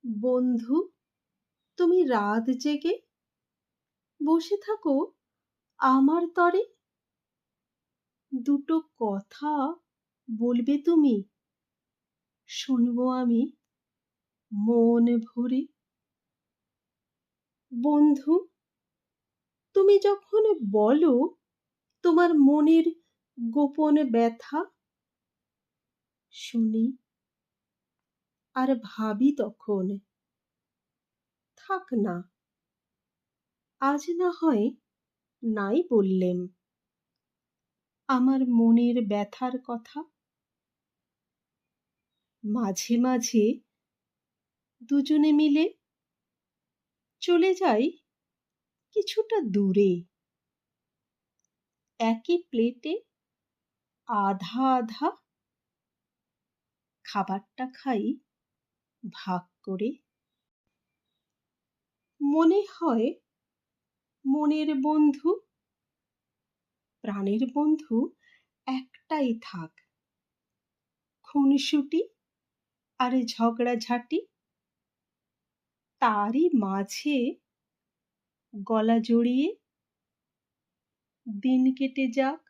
বন্ধু, তুমি রাত জেগে বসে থাকো আমার তরে, দুটো কথা বলবে তুমি, শুনবো আমি মন ভরে। বন্ধু, তুমি যখন বলো তোমার মনের গোপন ব্যথা, শুনি আর ভাবি তখন, থাক না, আজ না হয় নাই বললেম আমার মনের ব্যথার কথা। মাঝে মাঝে দুজনে মিলে চলে যাই কিছুটা দূরে, একই প্লেটে আধা আধা খাবারটা খাই ভাগ করে। মনে হয় মনের বন্ধু, প্রাণের বন্ধু একটাই থাক, খুনসুটি আর ঝগড়াঝাটি তারই মাঝে গলা জড়িয়ে দিন কেটে যাক।